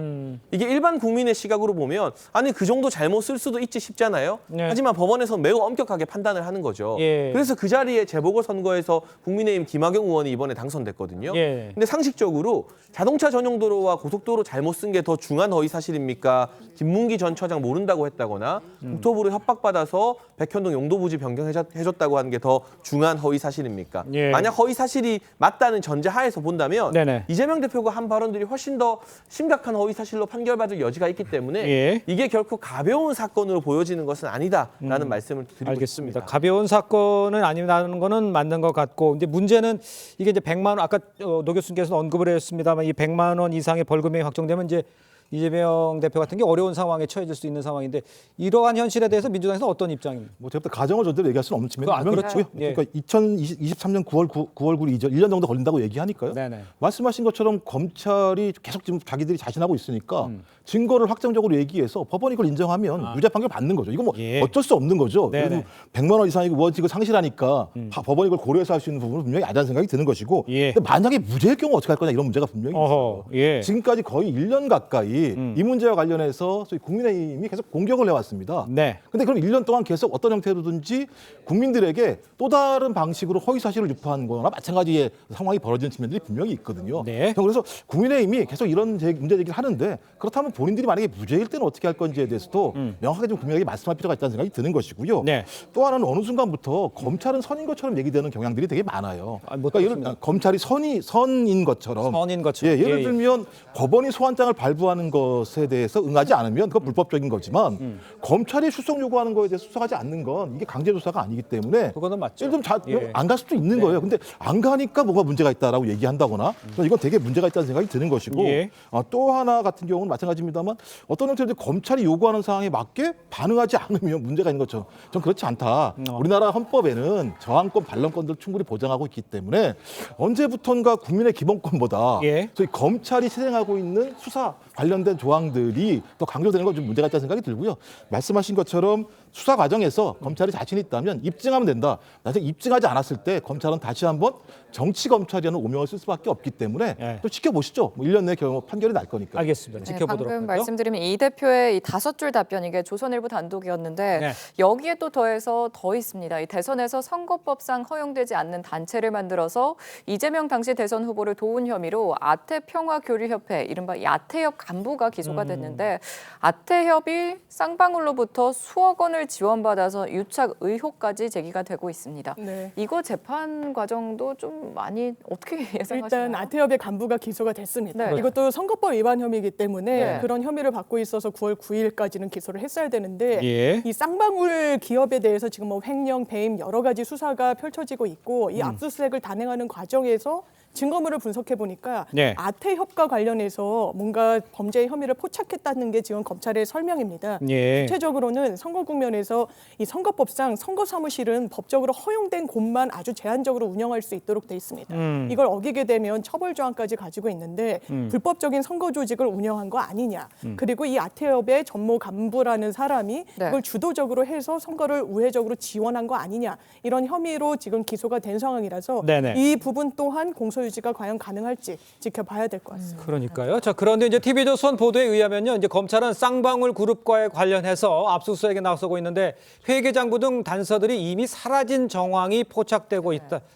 이게 일반 국민의 시각으로 보면 아니 그 정도 잘못 쓸 수도 있지 싶잖아요. 네. 하지만 법원에서 매우 엄격하게 판단을 하는 거죠. 예. 그래서 그 자리에 재보궐선거에서 국민의힘 김학용 의원이 이번에 당선됐거든요. 예. 근데 상식적으로 자동차 전용 도로와 고속도로 잘못 쓴 게 더 중한 허위 사실입니까? 김문기 전 처장 모른다고 했다거나 국토부를 협박받아서 백현동 용도부지 변경해줬다고 하는 게 더 중한 허위 사실입니까? 예. 만약 허위 사실이 맞다는 전제하에서 본다면 네네. 이재명 대표가 한 발언들이 훨씬 더 심각한 허위 사실로 판결받을 여지가 있기 때문에 예. 이게 결코 가벼운 사건으로 보여지는 것은 아니다라는 말씀을 드리고 알겠습니다. 싶습니다. 가벼운 사건은 아니라는 거는 맞는 것 같고, 근데 문제는 이게 이제 100만 원, 아까 노 교수님께서 언급을 했습니다만 이 100만 원 이상의 벌금이 확정되면 이제 이재명 대표 같은 게 어려운 상황에 처해질 수 있는 상황인데 이러한 현실에 대해서 민주당에서 어떤 입장입니까? 뭐 제가 가정을 절대로 얘기할 수는 없지만 그렇죠. 예. 그러니까 2023년 9월 9일 이전 1년 정도 걸린다고 얘기하니까요. 네네. 말씀하신 것처럼 검찰이 계속 지금 자기들이 자신하고 있으니까 증거를 확정적으로 얘기해서 법원이 이걸 인정하면 무죄 판결 받는 거죠. 이거 뭐 예. 어쩔 수 없는 거죠. 네네. 그래도 100만 원 이상이고 원칙을 상실하니까 법원이 이걸 고려해서 할 수 있는 부분은 분명히 아니라는 생각이 드는 것이고 예. 근데 만약에 무죄일 경우 어떻게 할 거냐 이런 문제가 분명히 있어요. 어허, 예. 지금까지 거의 1년 가까이 이 문제와 관련해서 저희 국민의힘이 계속 공격을 해왔습니다. 네. 근데 그럼 1년 동안 계속 어떤 형태로든지 국민들에게 또 다른 방식으로 허위 사실을 유포한 거나 마찬가지의 상황이 벌어지는 측면들이 분명히 있거든요. 네. 그래서 국민의힘이 계속 이런 문제 제기를 하는데 그렇다면 본인들이 만약에 무죄일 때는 어떻게 할 건지에 대해서도 명확하게 좀 국민에게 말씀할 필요가 있다는 생각이 드는 것이고요. 네. 또 하나는 어느 순간부터 검찰은 선인 것처럼 얘기되는 경향들이 되게 많아요. 못 그러니까 들었습니다. 검찰이 선인 것처럼 선인 것처럼. 예, 예를 예, 예. 들면 법원이 소환장을 발부하는 것에 대해서 응하지 않으면 그건 불법적인 거지만 검찰이 출석 요구하는 거에 대해서 수사하지 않는 건 이게 강제 조사가 아니기 때문에 그거는 맞죠. 예를 들면 예. 안 갈 수도 있는 거예요. 근데 안 가니까 뭐가 문제가 있다라고 얘기한다거나 이건 되게 문제가 있다는 생각이 드는 것이고 예. 또 하나 같은 경우는 마찬가지입니다만 어떤 형태로 검찰이 요구하는 사항에 맞게 반응하지 않으면 문제가 있는 것처럼 전 그렇지 않다. 우리나라 헌법에는 저항권, 반론권들을 충분히 보장하고 있기 때문에 언제부턴가 국민의 기본권보다 예. 저희 검찰이 실행하고 있는 수사 관련된 조항들이 더 강조되는 건 좀 문제가 있다는 생각이 들고요. 말씀하신 것처럼 수사 과정에서 검찰이 자신이 있다면 입증하면 된다. 나중에 입증하지 않았을 때 검찰은 다시 한번 정치 검찰이라는 오명을 쓸 수밖에 없기 때문에 예. 또 지켜보시죠. 뭐 1년 내 판결이 날 거니까. 알겠습니다. 지켜보도록 방금 하죠. 말씀드리면 이 대표의 이 5줄 답변 이게 조선일보 단독이었는데 네. 여기에 또 더해서 더 있습니다. 이 대선에서 선거법상 허용되지 않는 단체를 만들어서 이재명 당시 대선 후보를 도운 혐의로 아태평화교류협회 이른바 야태협 간부가 기소가 됐는데 아태협이 쌍방울로부터 수억 원을 지원받아서 유착 의혹까지 제기가 되고 있습니다. 네. 이거 재판 과정도 좀 많이 어떻게 예상하시나요? 일단 아태협의 간부가 기소가 됐습니다. 네. 이것도 선거법 위반 혐의이기 때문에 네. 그런 혐의를 받고 있어서 9월 9일까지는 기소를 했어야 되는데 예. 이 쌍방울 기업에 대해서 지금 뭐 횡령, 배임 여러 가지 수사가 펼쳐지고 있고 이 압수수색을 단행하는 과정에서 증거물을 분석해 보니까 네. 아태협과 관련해서 뭔가 범죄 혐의를 포착했다는 게 지금 검찰의 설명입니다. 예. 구체적으로는 선거 국면에서 이 선거법상 선거사무실은 법적으로 허용된 곳만 아주 제한적으로 운영할 수 있도록 돼 있습니다. 이걸 어기게 되면 처벌 조항까지 가지고 있는데 불법적인 선거 조직을 운영한 거 아니냐. 그리고 이 아태협의 전모 간부라는 사람이 네. 이걸 주도적으로 해서 선거를 우회적으로 지원한 거 아니냐. 이런 혐의로 지금 기소가 된 상황이라서 네네. 이 부분 또한 공소유지가 과연 가능할지 지켜봐야 될 것 같습니다. 그러니까요. 자, 그런데 이제 TV조선 보도에 의하면요. 이제 검찰은 쌍방울 그룹과에 관련해서 압수수색에 나서고 있는데 회계장부 등 단서들이 이미 사라진 정황이 포착되고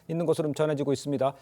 있는 것으로 전해지고 있습니다.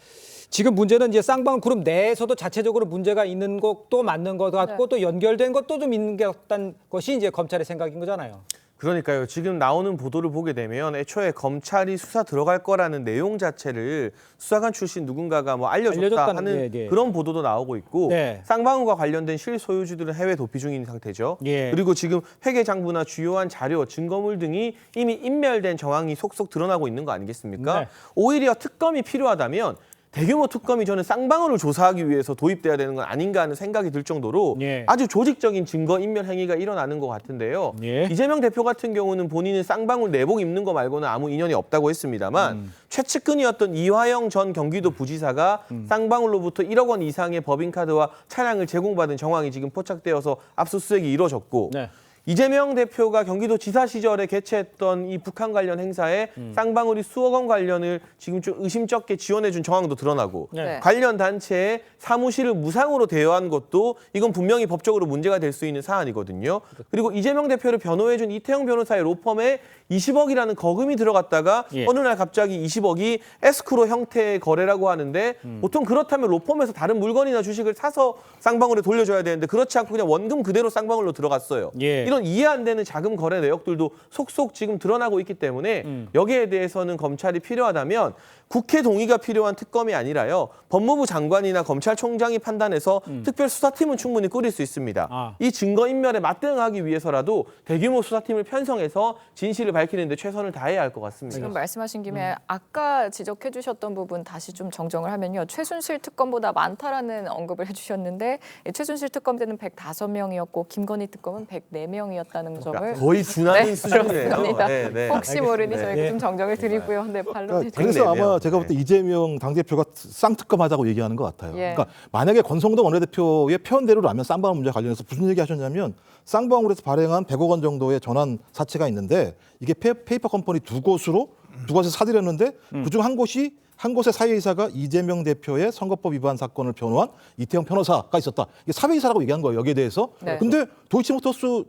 지금 문제는 이제 쌍방울 그룹 내에서도 자체적으로 문제가 있는 것도 맞는 것 같고 또 연결된 것도 좀 있는 게 같다는 것이 이제 검찰의 생각인 거잖아요. 그러니까요. 지금 나오는 보도를 보게 되면 애초에 검찰이 수사 들어갈 거라는 내용 자체를 수사관 출신 누군가가 뭐 알려줬다 하는 예. 그런 보도도 나오고 있고 네. 쌍방울과 관련된 실소유주들은 해외 도피 중인 상태죠. 예. 그리고 지금 회계장부나 주요한 자료, 증거물 등이 이미 인멸된 정황이 속속 드러나고 있는 거 아니겠습니까? 네. 오히려 특검이 필요하다면 대규모 특검이 저는 쌍방울을 조사하기 위해서 도입돼야 되는 건 아닌가 하는 생각이 들 정도로 예. 아주 조직적인 증거 인멸 행위가 일어나는 것 같은데요. 예. 이재명 대표 같은 경우는 본인은 쌍방울 내복 입는 거 말고는 아무 인연이 없다고 했습니다만 최측근이었던 이화영 전 경기도 부지사가 쌍방울로부터 1억 원 이상의 법인카드와 차량을 제공받은 정황이 지금 포착되어서 압수수색이 이루어졌고 네. 이재명 대표가 경기도 지사 시절에 개최했던 이 북한 관련 행사에 쌍방울이 수억 원 관련을 지금 좀 의심쩍게 지원해준 정황도 드러나고 네. 관련 단체에 사무실을 무상으로 대여한 것도 이건 분명히 법적으로 문제가 될 수 있는 사안이거든요. 그리고 이재명 대표를 변호해준 이태영 변호사의 로펌에 20억이라는 거금이 들어갔다가 예. 어느 날 갑자기 20억이 에스크로 형태의 거래라고 하는데 보통 그렇다면 로펌에서 다른 물건이나 주식을 사서 쌍방울에 돌려줘야 되는데 그렇지 않고 그냥 원금 그대로 쌍방울로 들어갔어요. 예. 이런 이해 안 되는 자금 거래 내역들도 속속 지금 드러나고 있기 때문에 여기에 대해서는 검찰이 필요하다면 국회 동의가 필요한 특검이 아니라요. 법무부 장관이나 검찰총장이 판단해서 특별수사팀은 충분히 꾸릴 수 있습니다. 이 증거인멸에 맞대응하기 위해서라도 대규모 수사팀을 편성해서 진실을 밝히는 데 최선을 다해야 할 것 같습니다. 지금 말씀하신 김에 아까 지적해 주셨던 부분 다시 좀 정정을 하면요. 최순실 특검보다 많다라는 언급을 해주셨는데 최순실 특검 때는 105명이었고 김건희 특검은 104명 명이었다는 점을 거의 준하는 네, 수준이네요. 그렇습니다. 네, 네. 혹시 모르니 저희가 예. 좀 정정을 드리고요. 네, 반론해 주세요. 그래서 네네요. 아마 제가 볼 때 이재명 당대표가 쌍특검하자고 얘기하는 것 같아요. 예. 그러니까 만약에 권성동 원내대표의 표현대로라면 쌍방울 문제 관련해서 무슨 얘기 하셨냐면 쌍방울에서 발행한 100억 원 정도의 전환 사채가 있는데 이게 페이퍼 컴퍼니 두 곳에서 사들였는데 그중 한 곳의 사회이사가 이재명 대표의 선거법 위반 사건을 변호한 이태영 변호사가 있었다. 이게 사회이사라고 얘기한 거예요. 여기에 대해서. 네. 근데 도이치모터스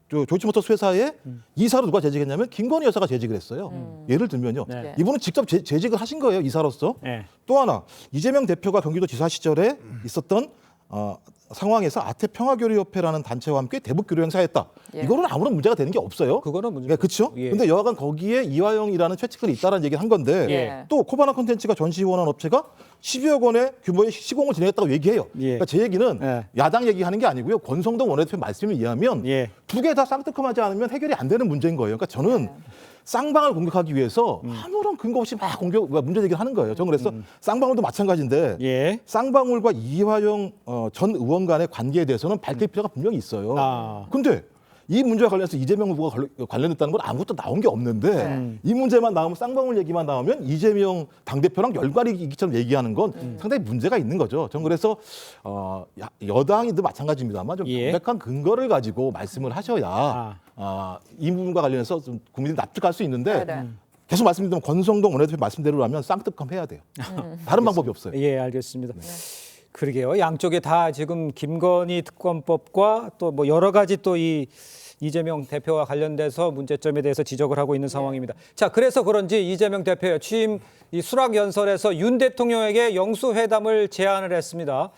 도이치모터스 회사의 이사로 누가 재직했냐면 김건희 여사가 재직을 했어요. 예를 들면요. 네. 이분은 직접 재직을 하신 거예요. 이사로서. 네. 또 하나 이재명 대표가 경기도지사 시절에 있었던 상황에서 아태평화교류협회라는 단체와 함께 대북교류 행사했다. 예. 이거는 아무런 문제가 되는 게 없어요. 그거는 문제. 네, 그렇죠. 예. 근데 여하간 거기에 이화영이라는 최측근이 있다는 얘기를 한 건데 예. 또 코바나 콘텐츠가 전시원한 업체가 12억 원의 규모의 시공을 진행했다고 얘기해요. 예. 그러니까 제 얘기는 예. 야당 얘기하는 게 아니고요. 권성동 원내대표 말씀에 의하면 예. 두 개 다 쌍특검하지 않으면 해결이 안 되는 문제인 거예요. 그러니까 저는 쌍방을 공격하기 위해서 아무런 근거 없이 막 문제 제기를 하는 거예요. 저는 그래서 쌍방울도 마찬가지인데 예. 쌍방울과 이화영 전 의원 간의 관계에 대해서는 밝힐 필요가 분명히 있어요. 아. 근데 이 문제와 관련해서 이재명 후보가 관련했다는 건 아무것도 나온 게 없는데 이 문제만 나오면 쌍방울 얘기만 나오면 이재명 당대표랑 연관이 있기처럼 얘기하는 건 상당히 문제가 있는 거죠. 저는 그래서 여당이도 마찬가지입니다만 좀 예. 명백한 근거를 가지고 말씀을 하셔야 이 부분과 관련해서 좀 국민들이 납득할 수 있는데 네. 계속 말씀드리면 권성동 원내대표 말씀대로라면 쌍특검 해야 돼요. 다른 방법이 없어요. 예, 알겠습니다. 그러게요. 양쪽에 다 지금 김건희 특검법과 또 뭐 여러 가지 또 이 이재명 대표와 관련돼서 문제점에 대해서 지적을 하고 있는 상황입니다. 자, 그래서 그런지 이재명 대표의 취임 이 수락 연설에서 윤 대통령에게 영수회담을 제안을 했습니다.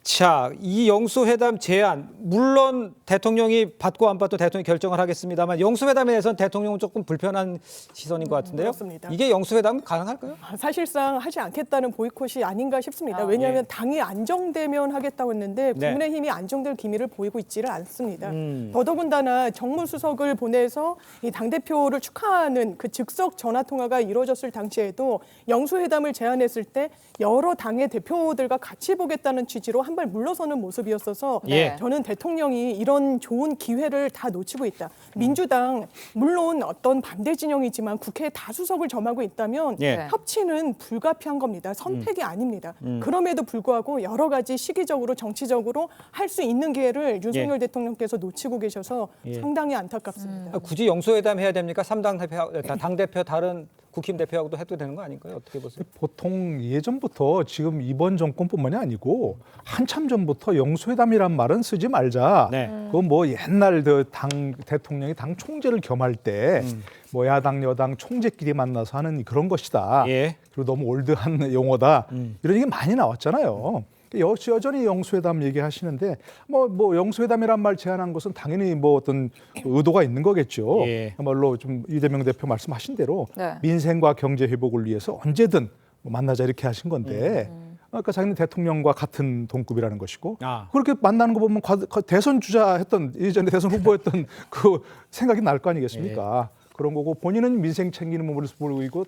자, 이 영수회담 제안 물론 대통령이 받고 안 받도 대통령이 결정을 하겠습니다만 영수회담에 대해서는 대통령은 조금 불편한 시선인 것 같은데요. 그렇습니다. 이게 영수회담 가능할까요? 사실상 하지 않겠다는 보이콧이 아닌가 싶습니다. 왜냐하면 당이 안정되면 하겠다고 했는데 네. 국민의힘이 안정될 기미를 보이고 있지를 않습니다. 더더군다나 정무수석을 보내서 이 당대표를 축하하는 그 즉석 전화통화가 이루어졌을 당시에도 영수회담을 제안했을 때 여러 당의 대표들과 같이 보겠다는 취지로 한 발 물러서는 모습이었어서 예. 저는 대통령이 이런 좋은 기회를 다 놓치고 있다. 민주당 물론 어떤 반대 진영이지만 국회 다수석을 점하고 있다면 예. 협치는 불가피한 겁니다. 선택이 아닙니다. 그럼에도 불구하고 여러 가지 시기적으로 정치적으로 할 수 있는 기회를 윤석열 대통령께서 놓치고 계셔서 상당히 안타깝습니다. 굳이 영수회담 해야 됩니까? 3당 대표, 당대표 다른 국힘 대표하고도 해도 되는 거 아닌가요? 어떻게 보세요? 보통 예전부터 지금 이번 정권뿐만이 아니고 한참 전부터 영수회담이란 말은 쓰지 말자. 네. 그건 뭐 옛날 당 대통령이 당 총재를 겸할 때 뭐 야당 여당 총재끼리 만나서 하는 그런 것이다. 예. 그리고 너무 올드한 용어다. 이런 얘기 많이 나왔잖아요. 여전히 영수회담 얘기하시는데 뭐 영수회담이란 말 제안한 것은 당연히 뭐 어떤 의도가 있는 거겠죠. 예. 그야말로 좀 이재명 대표 말씀하신 대로 네. 민생과 경제 회복을 위해서 언제든 뭐 만나자 이렇게 하신 건데 그러니까 자기는 대통령과 같은 동급이라는 것이고 아. 그렇게 만나는 거 보면 대선 주자 했던 예전에 대선 후보였던 그 생각이 날 거 아니겠습니까? 그런 거고 본인은 민생 챙기는 모습을 보이고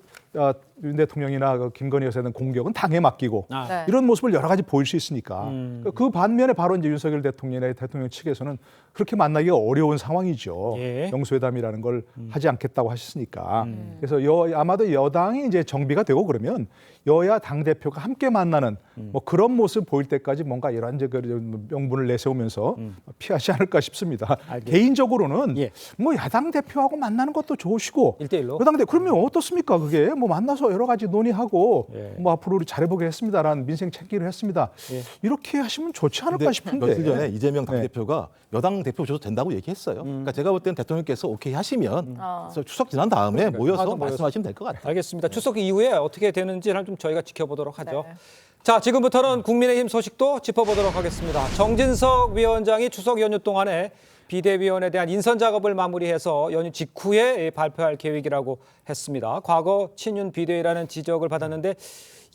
윤 대통령이나 김건희 여사는 공격은 당에 맡기고 네. 이런 모습을 여러 가지 보일 수 있으니까 그 반면에 바로 이제 윤석열 대통령이나 대통령 측에서는 그렇게 만나기가 어려운 상황이죠. 예. 영수회담이라는 걸 하지 않겠다고 하셨으니까 그래서 아마도 여당이 이제 정비가 되고 그러면 여야 당 대표가 함께 만나는 뭐 그런 모습 보일 때까지 뭔가 이런 명분을 내세우면서 피하지 않을까 싶습니다. 개인적으로는 예. 뭐 야당 대표하고 만나는 것도 좋으시고 1대1로? 여당 대표 그러면 어떻습니까? 그게 뭐 만나서 여러 가지 논의하고 예. 뭐 앞으로 우리 잘해보겠습니다라는 민생 챙기를 했습니다. 예. 이렇게 하시면 좋지 않을까 근데 싶은데 며칠 전에 이재명 네. 당대표가 여당 대표 줘도 된다고 얘기했어요. 그러니까 제가 볼 때는 대통령께서 오케이 하시면 그래서 추석 지난 다음에 모여서 말씀하시면 될 것 같아요. 알겠습니다. 추석 이후에 어떻게 되는지를 좀 저희가 지켜보도록 하죠. 네. 자, 지금부터는 국민의힘 소식도 짚어보도록 하겠습니다. 정진석 위원장이 추석 연휴 동안에 비대위원에 대한 인선 작업을 마무리해서 연휴 직후에 발표할 계획이라고 했습니다. 과거 친윤 비대위라는 지적을 받았는데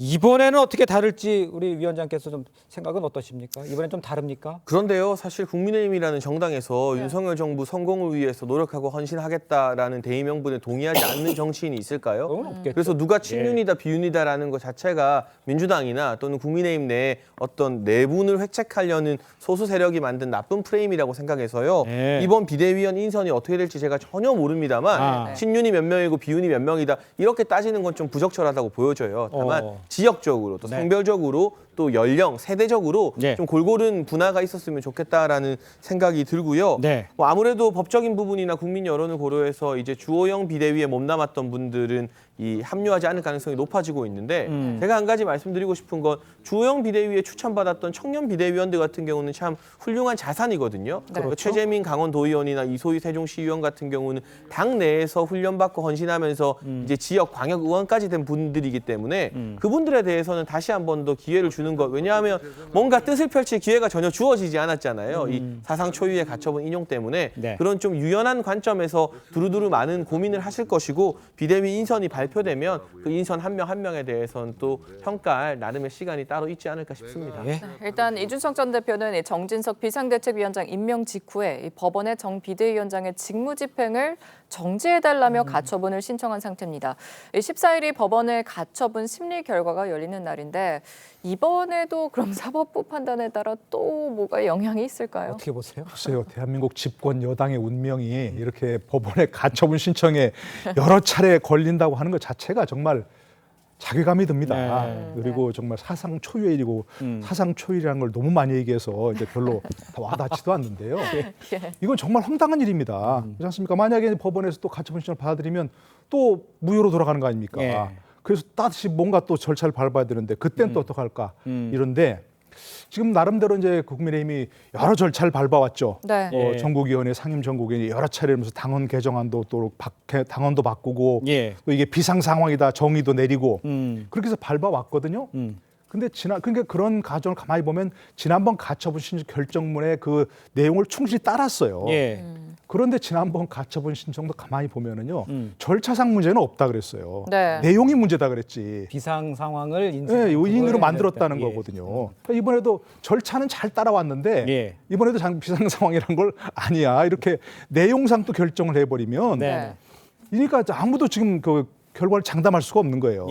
이번에는 어떻게 다를지 우리 위원장께서 좀 생각은 어떠십니까? 이번엔 좀 다릅니까? 그런데요, 사실 국민의힘이라는 정당에서 윤석열 정부 성공을 위해서 노력하고 헌신하겠다라는 대의 명분에 동의하지 않는 정치인이 있을까요? 그건 없겠죠. 그래서 누가 친윤이다 비윤이다라는 것 자체가 민주당이나 또는 국민의힘 내에 어떤 내분을 획책하려는 소수 세력이 만든 나쁜 프레임이라고 생각해서요. 있어서 네. 이번 비대위원 인선이 어떻게 될지 제가 전혀 모릅니다만 친윤이 몇 명이고 비윤이 몇 명이다 이렇게 따지는 건 좀 부적절하다고 보여져요. 다만 지역적으로 또 성별적으로 또 연령, 세대적으로 좀 골고른 분화가 있었으면 좋겠다라는 생각이 들고요. 뭐 아무래도 법적인 부분이나 국민 여론을 고려해서 이제 주호영 비대위에 몸담았던 분들은 이 합류하지 않을 가능성이 높아지고 있는데 제가 한 가지 말씀드리고 싶은 건 주호영 비대위에 추천받았던 청년 비대위원들 같은 경우는 참 훌륭한 자산이거든요. 그러니까 최재민 강원도의원이나 이소희 세종시의원 같은 경우는 당 내에서 훈련받고 헌신하면서 이제 지역 광역 의원까지 된 분들이기 때문에 그분들에 대해서는 다시 한 번 더 기회를 주는 것. 왜냐하면 뭔가 뜻을 펼칠 기회가 전혀 주어지지 않았잖아요. 이 사상 초유의 가처분 인용 때문에 그런 좀 유연한 관점에서 두루두루 많은 고민을 하실 것이고 비대위 인선이 발표되면 그 인선 한 명 한 명에 대해서는 또 평가할 나름의 시간이 따로 있지 않을까 싶습니다. 일단 이준석 전 대표는 정진석 비상대책위원장 임명 직후에 이 법원의 정 비대위원장의 직무집행을 정지해달라며 가처분을 신청한 상태입니다. 14일이 법원의 가처분 심리 결과가 열리는 날인데 이번에도 그럼 사법부 판단에 따라 또 뭐가 영향이 있을까요? 어떻게 보세요? 글쎄요, 대한민국 집권 여당의 운명이 이렇게 법원의 가처분 신청에 여러 차례 걸린다고 하는 것 자체가 정말 자괴감이 듭니다. 그리고 정말 사상 초유의 일이고 사상 초유라는 걸 너무 많이 얘기해서 이제 별로 와닿지도 않는데요. 이건 정말 황당한 일입니다. 그렇지 않습니까? 만약에 법원에서 또 가처분 신청을 받아들이면 또 무효로 돌아가는 거 아닙니까? 그래서 다시 뭔가 또 절차를 밟아야 되는데 그때는 또 어떡할까? 이런데 지금 나름대로 이제 국민의힘이 여러 절차를 밟아왔죠. 전국위원회, 상임전국위원회 여러 차례 하면서 당원 개정안도 또 당원도 바꾸고 또 이게 비상 상황이다 정의도 내리고 그렇게 해서 밟아왔거든요. 근데 그러니까 그런 과정을 가만히 보면 지난번 가처분 신청 결정문의 그 내용을 충실히 따랐어요. 그런데 지난번 가처분 신청도 가만히 보면은요 절차상 문제는 없다 그랬어요. 내용이 문제다 그랬지. 비상 상황을 인으로 만들었다는 거거든요. 그러니까 이번에도 절차는 잘 따라왔는데 이번에도 비상 상황이란 걸 아니야 이렇게 내용상 또 결정을 해버리면 그러니까 아무도 지금 그 결과를 장담할 수가 없는 거예요.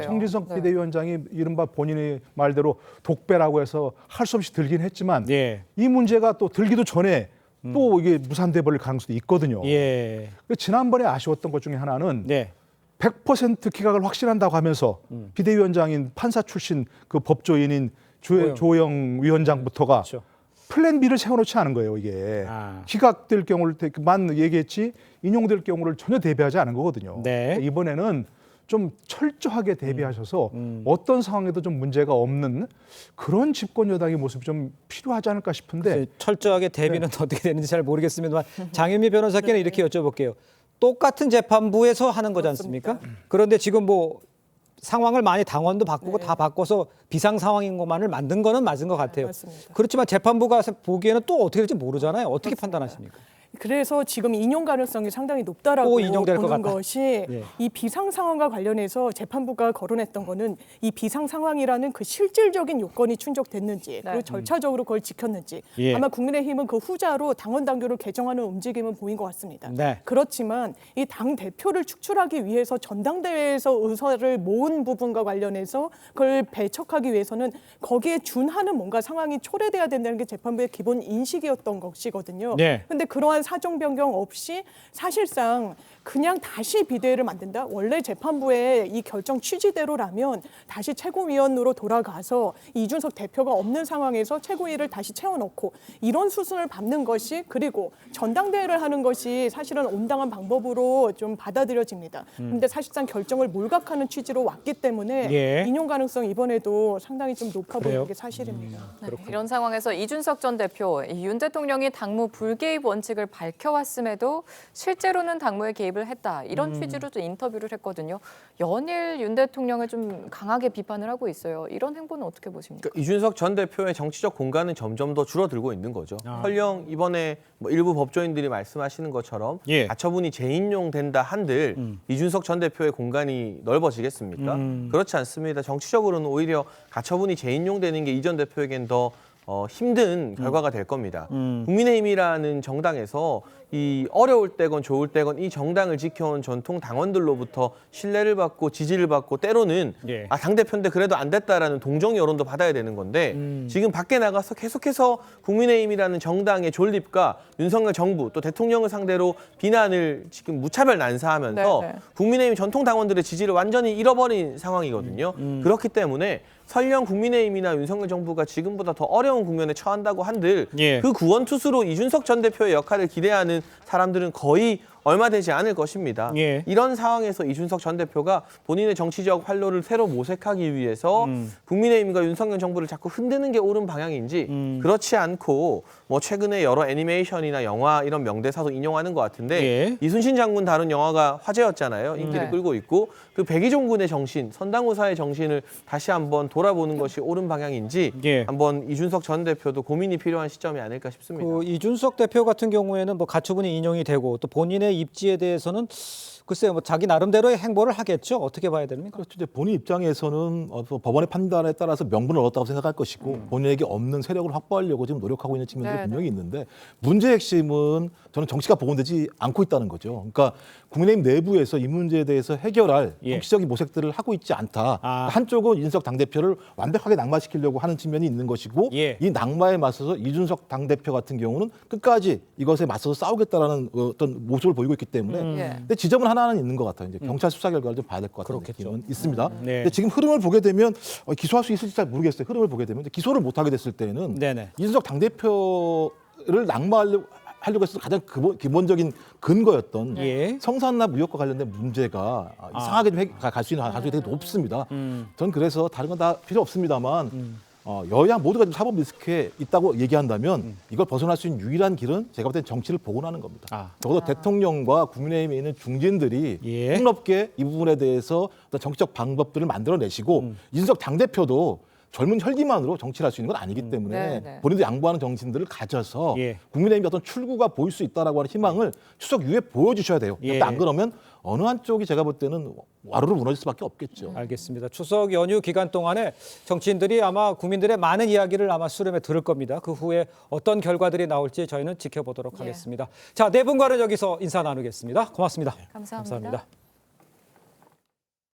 정진석 비대위원장이 이른바 본인의 말대로 독배라고 해서 할 수 없이 들긴 했지만 이 문제가 또 들기도 전에 또 이게 무산돼 버릴 가능성도 있거든요. 지난번에 아쉬웠던 것 중에 하나는 100% 기각을 확신한다고 하면서 비대위원장인 판사 출신 그 법조인인 조영 위원장부터가 플랜 B를 세워놓지 않은 거예요. 이게 기각될 경우만 얘기했지 인용될 경우를 전혀 대비하지 않은 거거든요. 이번에는 좀 철저하게 대비하셔서 어떤 상황에도 좀 문제가 없는 그런 집권 여당의 모습이 좀 필요하지 않을까 싶은데 철저하게 대비는 어떻게 되는지 잘 모르겠습니다만 장현미 변호사께는 이렇게 여쭤볼게요. 똑같은 재판부에서 하는 거지 않습니까? 그런데 지금 뭐 상황을 많이 당원도 바꾸고 다 바꿔서 비상 상황인 것만을 만든 거는 맞은 것 같아요. 그렇지만 재판부가 보기에는 또 어떻게 될지 모르잖아요. 어떻게 판단하십니까? 그래서 지금 인용 가능성이 상당히 높다라고 보는 것이 이 비상 상황과 관련해서 재판부가 거론했던 거는 이 비상 상황이라는 그 실질적인 요건이 충족됐는지 그리고 절차적으로 그걸 지켰는지 아마 국민의힘은 그 후자로 당원 당규를 개정하는 움직임은 보인 것 같습니다. 그렇지만 이 당 대표를 축출하기 위해서 전당대회에서 의사를 모은 부분과 관련해서 그걸 배척하기 위해서는 거기에 준하는 뭔가 상황이 초래돼야 된다는 게 재판부의 기본 인식이었던 것이거든요. 그런데 그러한 사정 변경 없이 사실상 그냥 다시 비대위를 만든다. 원래 재판부의 이 결정 취지대로라면 다시 최고위원으로 돌아가서 이준석 대표가 없는 상황에서 최고위를 다시 채워넣고 이런 수순을 밟는 것이 그리고 전당대회를 하는 것이 사실은 온당한 방법으로 좀 받아들여집니다. 그런데 사실상 결정을 몰각하는 취지로 왔기 때문에 인용 가능성 이번에도 상당히 좀 높아 보이는 게 사실입니다. 이런 상황에서 이준석 전 대표, 윤 대통령이 당무 불개입 원칙을 밝혀왔음에도 실제로는 당무에 개입을 했다. 이런 취지로 좀 인터뷰를 했거든요. 연일 윤 대통령을 좀 강하게 비판을 하고 있어요. 이런 행보는 어떻게 보십니까? 그러니까 이준석 전 대표의 정치적 공간은 점점 더 줄어들고 있는 거죠. 설령 이번에 뭐 일부 법조인들이 말씀하시는 것처럼 가처분이 재인용된다 한들 이준석 전 대표의 공간이 넓어지겠습니까? 그렇지 않습니다. 정치적으로는 오히려 가처분이 재인용되는 게 이 전 대표에겐 더 힘든 결과가 될 겁니다. 국민의힘이라는 정당에서 이 어려울 때건 좋을 때건 이 정당을 지켜온 전통 당원들로부터 신뢰를 받고 지지를 받고 때로는 예. 아, 당대표인데 그래도 안 됐다라는 동정 여론도 받아야 되는 건데 지금 밖에 나가서 계속해서 국민의힘이라는 정당의 존립과 윤석열 정부 또 대통령을 상대로 비난을 지금 무차별 난사하면서 네, 네. 국민의힘 전통 당원들의 지지를 완전히 잃어버린 상황이거든요. 그렇기 때문에 설령 국민의힘이나 윤석열 정부가 지금보다 더 어려운 국면에 처한다고 한들 예. 그 구원투수로 이준석 전 대표의 역할을 기대하는 사람들은 거의 얼마 되지 않을 것입니다. 예. 이런 상황에서 이준석 전 대표가 본인의 정치적 활로를 새로 모색하기 위해서 국민의힘과 윤석열 정부를 자꾸 흔드는 게 옳은 방향인지 그렇지 않고 뭐 최근에 여러 애니메이션이나 영화 이런 명대사도 인용하는 것 같은데 예. 이순신 장군 다룬 영화가 화제였잖아요. 인기를 네. 끌고 있고 그 백의종군의 정신, 선당후사의 정신을 다시 한번 돌아보는 것이 옳은 방향인지 예. 한번 이준석 전 대표도 고민이 필요한 시점이 아닐까 싶습니다. 그 이준석 대표 같은 경우에는 뭐 가처분이 인용이 되고 또 본인의 입지에 대해서는 글쎄요, 뭐 자기 나름대로의 행보를 하겠죠. 어떻게 봐야 됩니까? 그렇죠. 이제 본인 입장에서는 법원의 판단에 따라서 명분을 얻었다고 생각할 것이고 본인에게 없는 세력을 확보하려고 지금 노력하고 있는 측면도 네, 분명히 있는데 문제의 핵심은 저는 정치가 복원되지 않고 있다는 거죠. 그러니까 국민의힘 내부에서 이 문제에 대해서 해결할 예. 정치적인 모색들을 하고 있지 않다. 아. 한쪽은 이준석 당대표를 완벽하게 낙마시키려고 하는 측면이 있는 것이고 예. 이 낙마에 맞서서 이준석 당대표 같은 경우는 끝까지 이것에 맞서서 싸우겠다라는 어떤 모습을 보이고 있기 때문에 예. 근데 지점은 하나는 있는 것 같아요. 이제 경찰 수사 결과를 좀 봐야 될 것 같은 그렇겠죠. 느낌은 있습니다. 네. 근데 지금 흐름을 보게 되면 기소할 수 있을지 잘 모르겠어요. 흐름을 보게 되면 근데 기소를 못 하게 됐을 때는 네네. 이준석 당대표를 낙마하려고 했을 가장 기본적인 근거였던 예. 성산납 의혹과 관련된 문제가 이상하게 좀 갈 수 있는 가능성이 되게 높습니다. 저는 그래서 다른 건 다 필요 없습니다만 여야 모두가 좀 사법 리스크에 있다고 얘기한다면 이걸 벗어날 수 있는 유일한 길은 제가 볼 때는 정치를 복원하는 겁니다. 적어도 대통령과 국민의힘에 있는 중진들이 예. 폭넓게 이 부분에 대해서 어떤 정치적 방법들을 만들어내시고 이준석 당대표도 젊은 혈기만으로 정치를 할 수 있는 건 아니기 때문에 네, 네. 본인도 양보하는 정신들을 가져서 예. 국민의힘의 어떤 출구가 보일 수 있다라고 하는 희망을 추석 이후에 보여주셔야 돼요. 예. 안 그러면 어느 한쪽이 제가 볼 때는 와르르 무너질 수밖에 없겠죠. 알겠습니다. 추석 연휴 기간 동안에 정치인들이 아마 국민들의 많은 이야기를 아마 수렴해 들을 겁니다. 그 후에 어떤 결과들이 나올지 저희는 지켜보도록 예. 하겠습니다. 자, 네 분과는 여기서 인사 나누겠습니다. 고맙습니다. 감사합니다. 감사합니다.